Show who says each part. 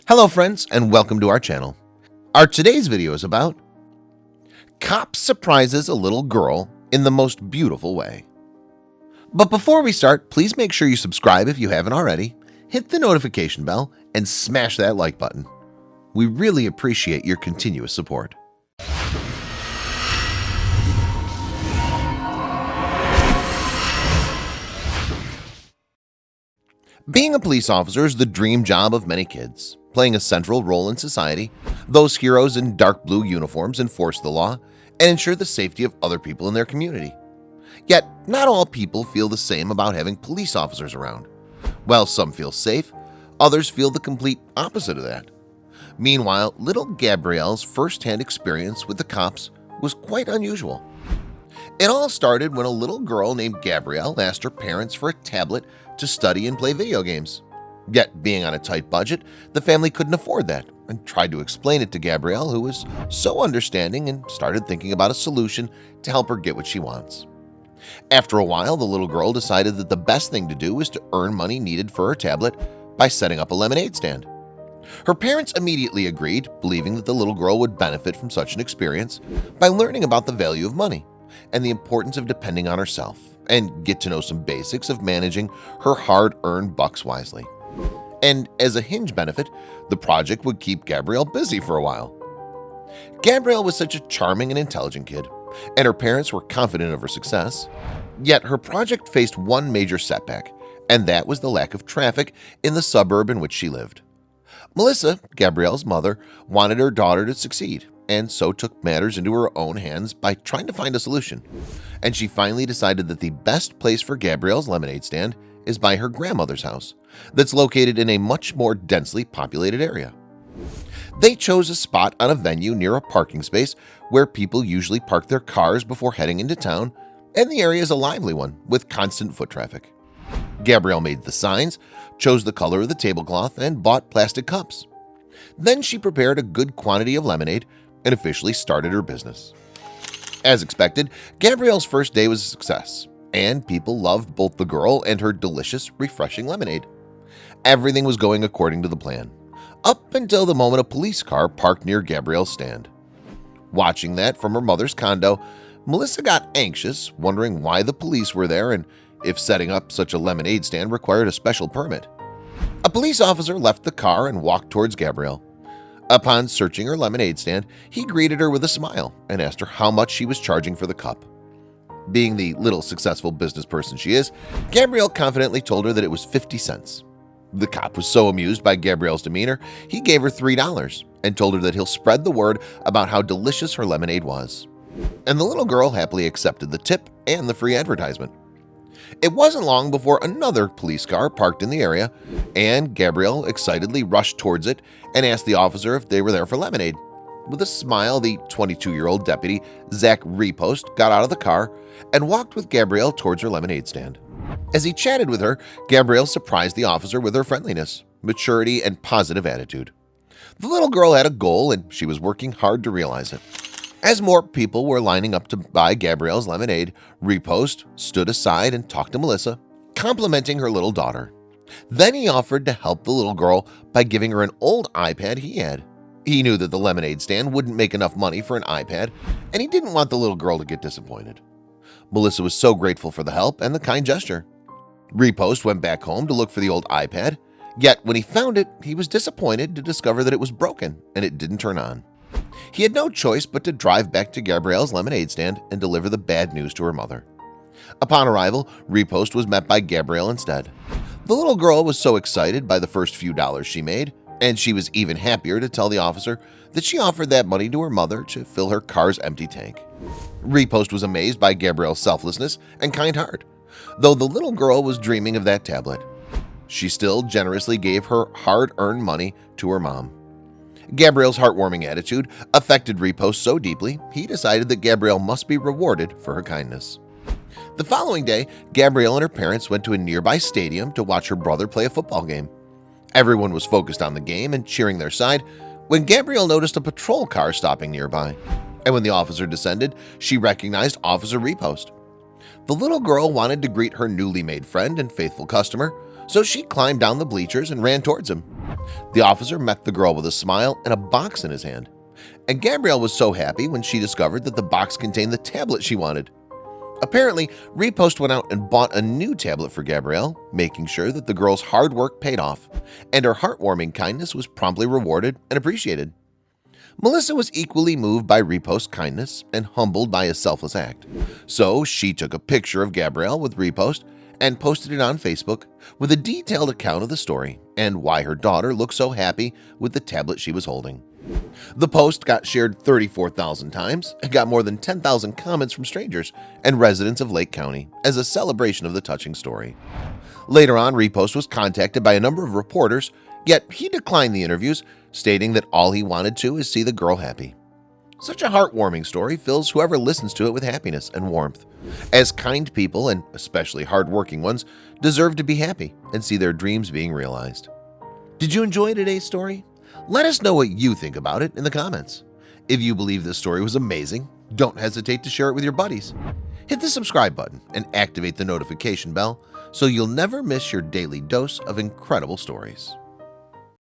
Speaker 1: Hello friends and welcome to our channel. Our today's video is about cop surprises a little girl in the most beautiful way. But before we start, please make sure you subscribe if you haven't already, hit the notification bell and smash that like button. We really appreciate your continuous support. Being a police officer is the dream job of many kids, playing a central role in society. Those heroes in dark blue uniforms enforce the law and ensure the safety of other people in their community. Yet, not all people feel the same about having police officers around. While some feel safe, others feel the complete opposite of that. Meanwhile, little Gabrielle's first-hand experience with the cops was quite unusual. It all started when a little girl named Gabrielle asked her parents for a tablet to study and play video games. Yet, being on a tight budget, the family couldn't afford that and tried to explain it to Gabrielle, who was so understanding and started thinking about a solution to help her get what she wants. After a while, the little girl decided that the best thing to do was to earn money needed for her tablet by setting up a lemonade stand. Her parents immediately agreed, believing that the little girl would benefit from such an experience by learning about the value of money and the importance of depending on herself, and get to know some basics of managing her hard-earned bucks wisely. And as a hinge benefit, the project would keep Gabrielle busy for a while. Gabrielle was such a charming and intelligent kid, and her parents were confident of her success. Yet her project faced one major setback, and that was the lack of traffic in the suburb in which she lived. Melissa, Gabrielle's mother, wanted her daughter to succeed, and so took matters into her own hands by trying to find a solution. And she finally decided that the best place for Gabrielle's lemonade stand is by her grandmother's house that's located in a much more densely populated area. They chose a spot on a venue near a parking space where people usually park their cars before heading into town, and the area is a lively one with constant foot traffic. Gabrielle made the signs, chose the color of the tablecloth, and bought plastic cups. Then she prepared a good quantity of lemonade and officially started her business. As expected, Gabrielle's first day was a success, and people loved both the girl and her delicious, refreshing lemonade. Everything was going according to the plan, up until the moment a police car parked near Gabrielle's stand. Watching that from her mother's condo, Melissa got anxious, wondering why the police were there and if setting up such a lemonade stand required a special permit. A police officer left the car and walked towards Gabrielle. Upon searching her lemonade stand, he greeted her with a smile and asked her how much she was charging for the cup. Being the little successful business person she is, Gabrielle confidently told her that it was 50 cents. The cop was so amused by Gabrielle's demeanor, he gave her $3 and told her that he'll spread the word about how delicious her lemonade was. And the little girl happily accepted the tip and the free advertisement. It wasn't long before another police car parked in the area, and Gabrielle excitedly rushed towards it and asked the officer if they were there for lemonade. With a smile, the 22-year-old deputy, Zach Repost, got out of the car and walked with Gabrielle towards her lemonade stand. As he chatted with her, Gabrielle surprised the officer with her friendliness, maturity, and positive attitude. The little girl had a goal, and she was working hard to realize it. As more people were lining up to buy Gabrielle's lemonade, Repost stood aside and talked to Melissa, complimenting her little daughter. Then he offered to help the little girl by giving her an old iPad he had. He knew that the lemonade stand wouldn't make enough money for an iPad, and he didn't want the little girl to get disappointed. Melissa was so grateful for the help and the kind gesture. Repost went back home to look for the old iPad, yet when he found it, he was disappointed to discover that it was broken and it didn't turn on. He had no choice but to drive back to Gabrielle's lemonade stand and deliver the bad news to her mother. Upon arrival, Repost was met by Gabrielle instead. The little girl was so excited by the first few dollars she made, and she was even happier to tell the officer that she offered that money to her mother to fill her car's empty tank. Repost was amazed by Gabrielle's selflessness and kind heart, though the little girl was dreaming of that tablet. She still generously gave her hard-earned money to her mom. Gabrielle's heartwarming attitude affected Repost so deeply, he decided that Gabrielle must be rewarded for her kindness. The following day, Gabrielle and her parents went to a nearby stadium to watch her brother play a football game. Everyone was focused on the game and cheering their side when Gabrielle noticed a patrol car stopping nearby. And when the officer descended, she recognized Officer Repost. The little girl wanted to greet her newly made friend and faithful customer, so she climbed down the bleachers and ran towards him. The officer met the girl with a smile and a box in his hand, and Gabrielle was so happy when she discovered that the box contained the tablet she wanted. Apparently, Repost went out and bought a new tablet for Gabrielle, making sure that the girl's hard work paid off, and her heartwarming kindness was promptly rewarded and appreciated. Melissa was equally moved by Repost's kindness and humbled by his selfless act, so she took a picture of Gabrielle with Repost and posted it on Facebook with a detailed account of the story and why her daughter looked so happy with the tablet she was holding. The post got shared 34,000 times and got more than 10,000 comments from strangers and residents of Lake County as a celebration of the touching story. Later on, Repost was contacted by a number of reporters, yet he declined the interviews, stating that all he wanted to is see the girl happy. Such a heartwarming story fills whoever listens to it with happiness and warmth, as kind people, and especially hardworking ones, deserve to be happy and see their dreams being realized. Did you enjoy today's story? Let us know what you think about it in the comments. If you believe this story was amazing, don't hesitate to share it with your buddies. Hit the subscribe button and activate the notification bell so you'll never miss your daily dose of incredible stories.